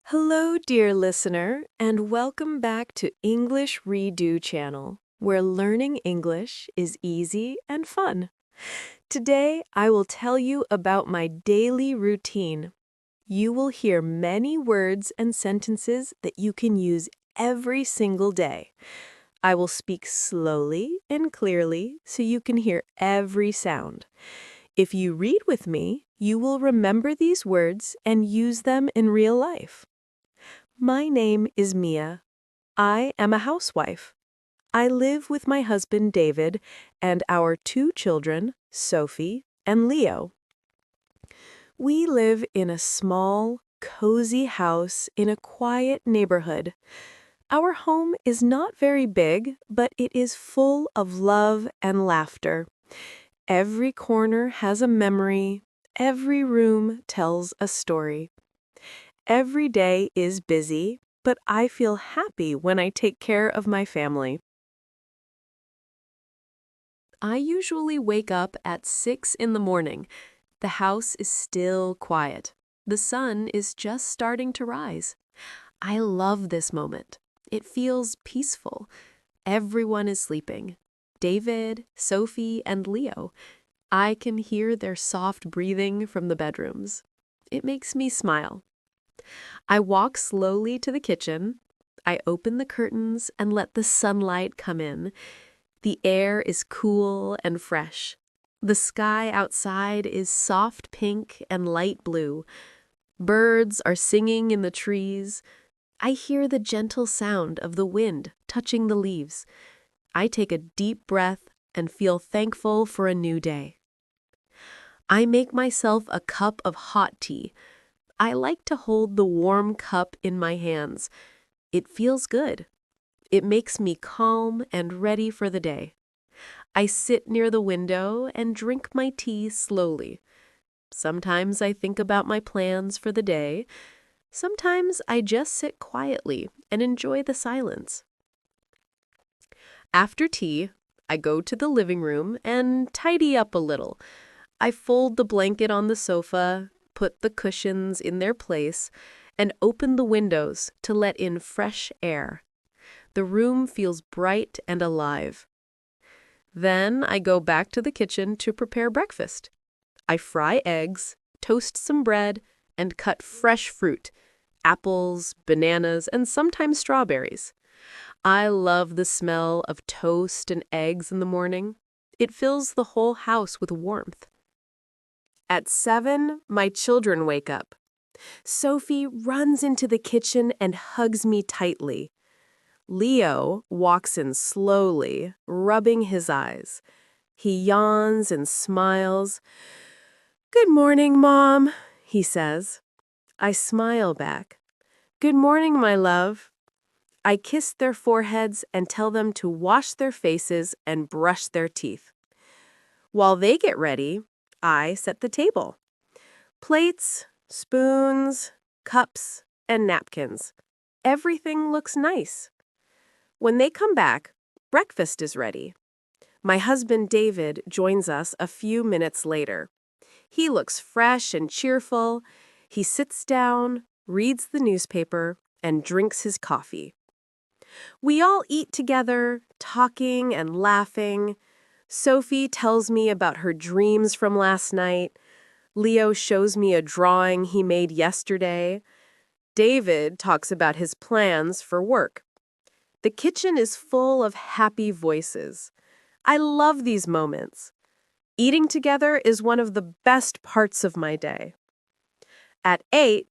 Hello, dear listener, and welcome back to English Redo channel, where learning English is easy and fun. Today, I will tell you about my daily routine. You will hear many words and sentences that you can use every single day. I will speak slowly and clearly so you can hear every sound. If you read with me, you will remember these words and use them in real life. My name is Mia. I am a housewife. I live with my husband David and our two children, Sophie and Leo. We live in a small, cozy house in a quiet neighborhood. Our home is not very big, but it is full of love and laughter. Every corner has a memory. Every room tells a story. Every day is busy, but I feel happy when I take care of my family. I usually wake up at 6 in the morning. The house is still quiet. The sun is just starting to rise. I love this moment. It feels peaceful. Everyone is sleeping. David, Sophie, and Leo. I can hear their soft breathing from the bedrooms. It makes me smile. I walk slowly to the kitchen. I open the curtains and let the sunlight come in. The air is cool and fresh. The sky outside is soft pink and light blue. Birds are singing in the trees. I hear the gentle sound of the wind touching the leaves. I take a deep breath and feel thankful for a new day. I make myself a cup of hot tea. I like to hold the warm cup in my hands. It feels good. It makes me calm and ready for the day. I sit near the window and drink my tea slowly. Sometimes I think about my plans for the day. Sometimes I just sit quietly and enjoy the silence. After tea, I go to the living room and tidy up a little. I fold the blanket on the sofa, put the cushions in their place, and open the windows to let in fresh air. The room feels bright and alive. Then I go back to the kitchen to prepare breakfast. I fry eggs, toast some bread, and cut fresh fruit, apples, bananas, and sometimes strawberries. I love the smell of toast and eggs in the morning. It fills the whole house with warmth. At 7, my children wake up. Sophie runs into the kitchen and hugs me tightly. Leo walks in slowly, rubbing his eyes. He yawns and smiles. "Good morning, Mom," he says. I smile back. "Good morning, my love." I kiss their foreheads and tell them to wash their faces and brush their teeth. While they get ready, I set the table. Plates, spoons, cups, and napkins. Everything looks nice. When they come back, breakfast is ready. My husband David joins us a few minutes later. He looks fresh and cheerful. He sits down, reads the newspaper, and drinks his coffee. We all eat together, talking and laughing. Sophie tells me about her dreams from last night. Leo shows me a drawing he made yesterday. David talks about his plans for work. The kitchen is full of happy voices. I love these moments. Eating together is one of the best parts of my day. At 8,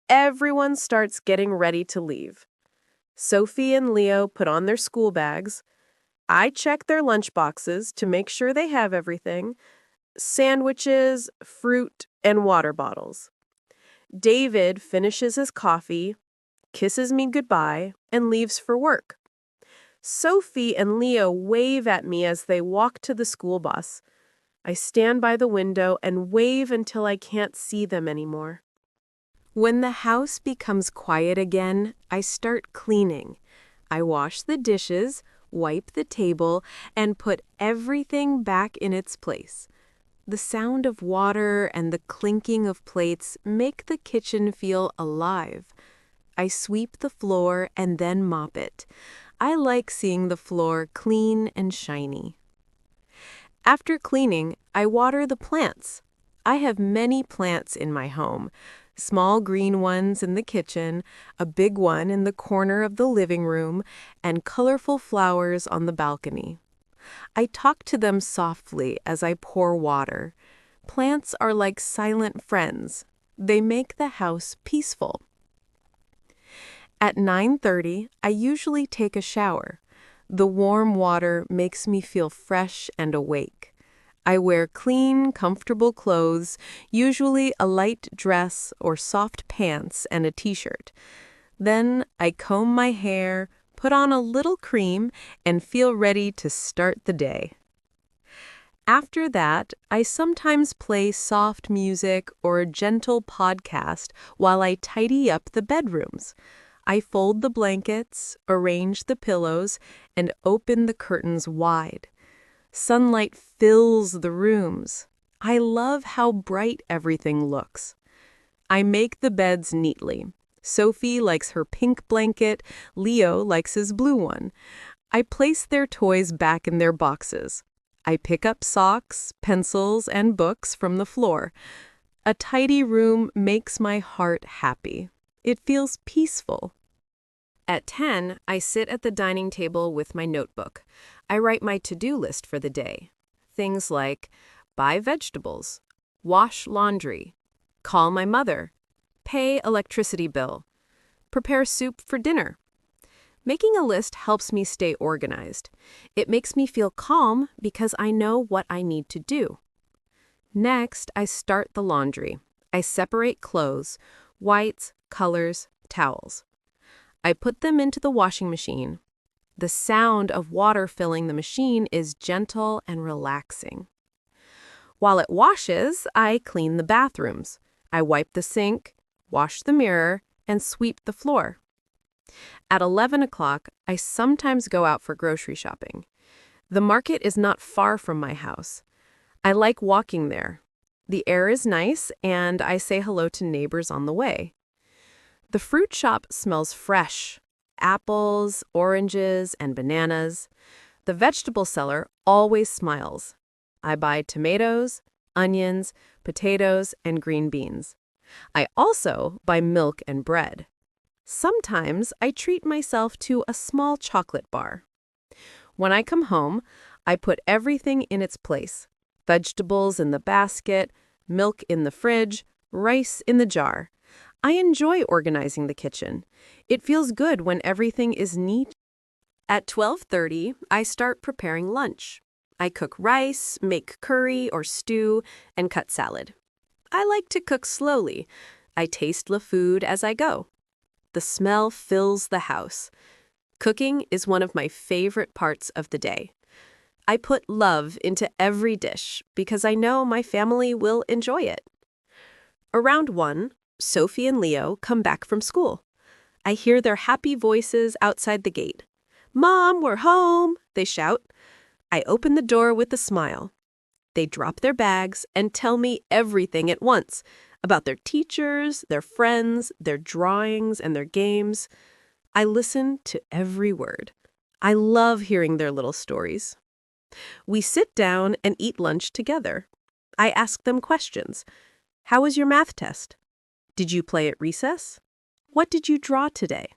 everyone starts getting ready to leave. Sophie and Leo put on their school bags. I check their lunch boxes to make sure they have everything: sandwiches, fruit, and water bottles. David finishes his coffee, kisses me goodbye, and leaves for work. Sophie and Leo wave at me as they walk to the school bus. I stand by the window and wave until I can't see them anymore. When the house becomes quiet again, I start cleaning. I wash the dishes, wipe the table, and put everything back in its place. The sound of water and the clinking of plates make the kitchen feel alive. I sweep the floor and then mop it. I like seeing the floor clean and shiny. After cleaning, I water the plants. I have many plants in my home. Small green ones in the kitchen, a big one in the corner of the living room, and colorful flowers on the balcony. I talk to them softly as I pour water. Plants are like silent friends. They make the house peaceful. At 9:30, I usually take a shower. The warm water makes me feel fresh and awake. I wear clean, comfortable clothes, usually a light dress or soft pants and a t-shirt. Then I comb my hair, put on a little cream, and feel ready to start the day. After that, I sometimes play soft music or a gentle podcast while I tidy up the bedrooms. I fold the blankets, arrange the pillows, and open the curtains wide. Sunlight fills the rooms. I love how bright everything looks. I make the beds neatly. Sophie likes her pink blanket, Leo likes his blue one. I place their toys back in their boxes. I pick up socks, pencils, and books from the floor. A tidy room makes my heart happy. It feels peaceful. At 10, I sit at the dining table with my notebook. I write my to-do list for the day. Things like buy vegetables, wash laundry, call my mother, pay electricity bill, prepare soup for dinner. Making a list helps me stay organized. It makes me feel calm because I know what I need to do. Next, I start the laundry. I separate clothes, whites, colors, towels. I put them into the washing machine. The sound of water filling the machine is gentle and relaxing. While it washes, I clean the bathrooms. I wipe the sink, wash the mirror, and sweep the floor. At 11 o'clock, I sometimes go out for grocery shopping. The market is not far from my house. I like walking there. The air is nice, and I say hello to neighbors on the way. The fruit shop smells fresh. Apples, oranges, and bananas. The vegetable seller always smiles. I buy tomatoes, onions, potatoes, and green beans. I also buy milk and bread. Sometimes I treat myself to a small chocolate bar. When I come home, I put everything in its place. Vegetables in the basket, milk in the fridge, rice in the jar. I enjoy organizing the kitchen. It feels good when everything is neat. At 12:30, I start preparing lunch. I cook rice, make curry or stew, and cut salad. I like to cook slowly. I taste the food as I go. The smell fills the house. Cooking is one of my favorite parts of the day. I put love into every dish because I know my family will enjoy it. Around 1, Sophie and Leo come back from school. I hear their happy voices outside the gate. "Mom, we're home," they shout. I open the door with a smile. They drop their bags and tell me everything at once about their teachers, their friends, their drawings, and their games. I listen to every word. I love hearing their little stories. We sit down and eat lunch together. I ask them questions. How was your math test? Did you play at recess? What did you draw today?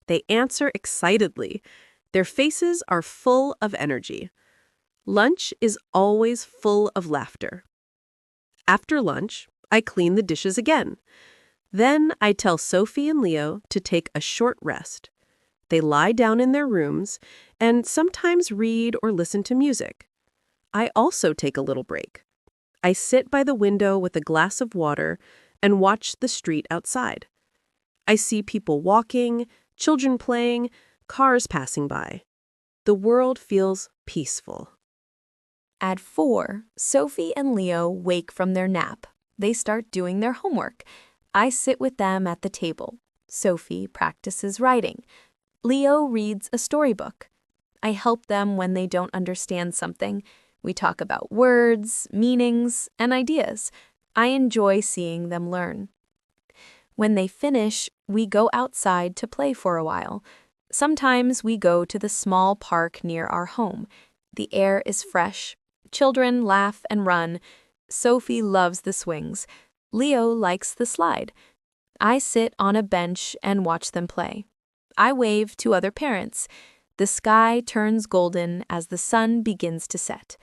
They answer excitedly. Their faces are full of energy. Lunch is always full of laughter. After lunch, I clean the dishes again. Then I tell Sophie and Leo to take a short rest. They lie down in their rooms and sometimes read or listen to music. I also take a little break. I sit by the window with a glass of water and watch the street outside. I see people walking, children playing, cars passing by. The world feels peaceful. At 4, Sophie and Leo wake from their nap. They start doing their homework. I sit with them at the table. Sophie practices writing. Leo reads a storybook. I help them when they don't understand something. We talk about words, meanings, and ideas. I enjoy seeing them learn. When they finish, we go outside to play for a while. Sometimes we go to the small park near our home. The air is fresh. Children laugh and run. Sophie loves the swings. Leo likes the slide. I sit on a bench and watch them play. I wave to other parents. The sky turns golden as the sun begins to set.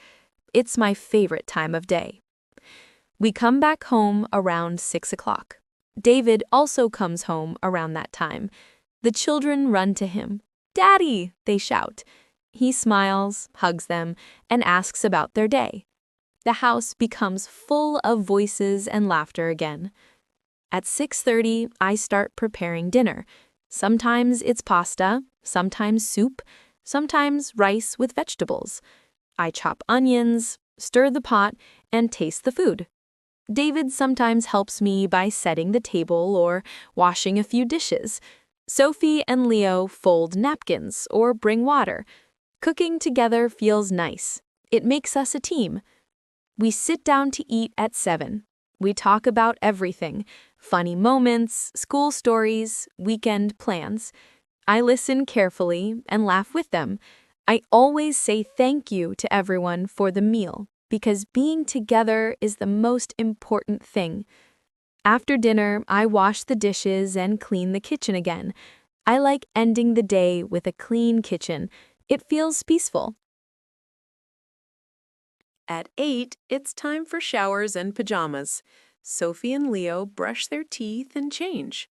It's my favorite time of day. We come back home around 6 o'clock. David also comes home around that time. The children run to him. "Daddy!" they shout. He smiles, hugs them, and asks about their day. The house becomes full of voices and laughter again. At 6:30, I start preparing dinner. Sometimes it's pasta, sometimes soup, sometimes rice with vegetables. I chop onions, stir the pot, and taste the food. David sometimes helps me by setting the table or washing a few dishes. Sophie and Leo fold napkins or bring water. Cooking together feels nice. It makes us a team. We sit down to eat at 7. We talk about everything: funny moments, school stories, weekend plans. I listen carefully and laugh with them. I always say thank you to everyone for the meal because being together is the most important thing. After dinner, I wash the dishes and clean the kitchen again. I like ending the day with a clean kitchen. It feels peaceful. At 8, it's time for showers and pajamas. Sophie and Leo brush their teeth and change.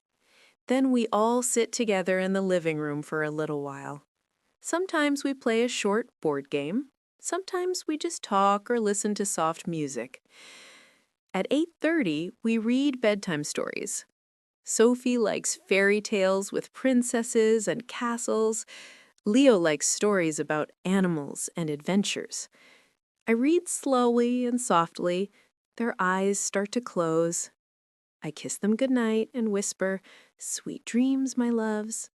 Then we all sit together in the living room for a little while. Sometimes we play a short board game. Sometimes we just talk or listen to soft music. At 8:30, we read bedtime stories. Sophie likes fairy tales with princesses and castles. Leo likes stories about animals and adventures. I read slowly and softly. Their eyes start to close. I kiss them goodnight and whisper, "Sweet dreams, my loves."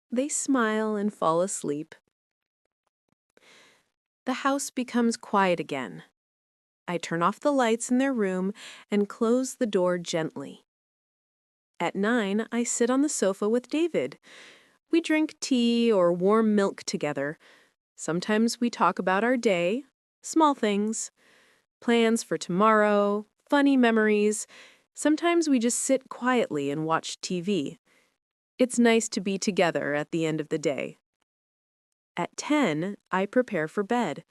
They smile and fall asleep. The house becomes quiet again. I turn off the lights in their room and close the door gently. At 9, I sit on the sofa with David. We drink tea or warm milk together. Sometimes we talk about our day, small things, plans for tomorrow, funny memories. Sometimes we just sit quietly and watch TV. It's nice to be together at the end of the day. At 10, I prepare for bed.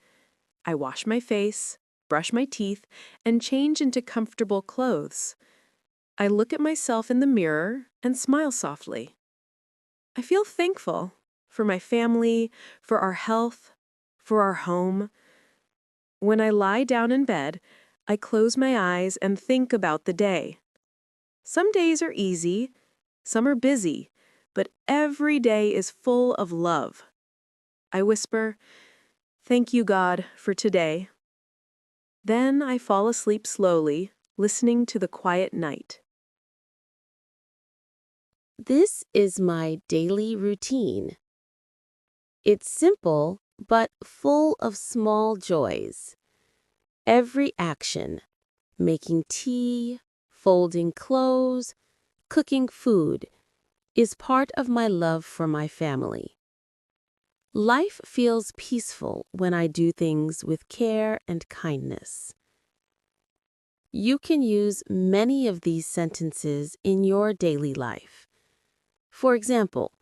I wash my face, brush my teeth, and change into comfortable clothes. I look at myself in the mirror and smile softly. I feel thankful for my family, for our health, for our home. When I lie down in bed, I close my eyes and think about the day. Some days are easy, some are busy, but every day is full of love. I whisper, "Thank you, God, for today." Then I fall asleep slowly, listening to the quiet night. This is my daily routine. It's simple, but full of small joys. Every action, making tea, folding clothes, cooking food, is part of my love for my family. Life feels peaceful when I do things with care and kindness. You can use many of these sentences in your daily life. For example,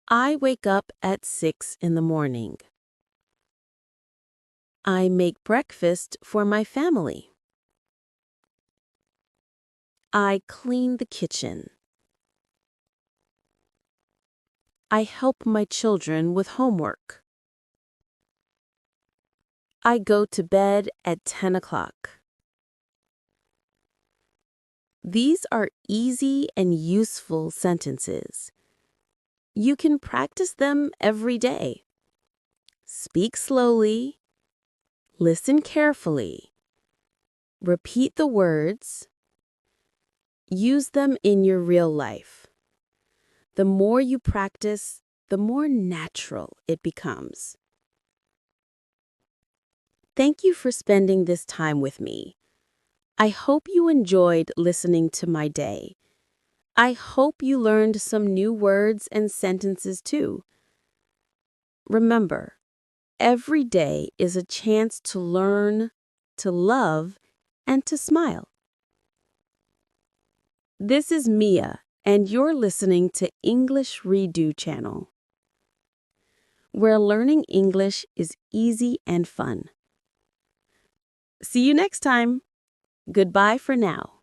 I wake up at 6 in the morning. I make breakfast for my family. I clean the kitchen. I help my children with homework. I go to bed at 10 o'clock. These are easy and useful sentences. You can practice them every day. Speak slowly. Listen carefully. Repeat the words. Use them in your real life. The more you practice, the more natural it becomes. Thank you for spending this time with me. I hope you enjoyed listening to my day. I hope you learned some new words and sentences too. Remember, every day is a chance to learn, to love, and to smile. This is Mia, and you're listening to English Redo channel, where learning English is easy and fun. See you next time. Goodbye for now.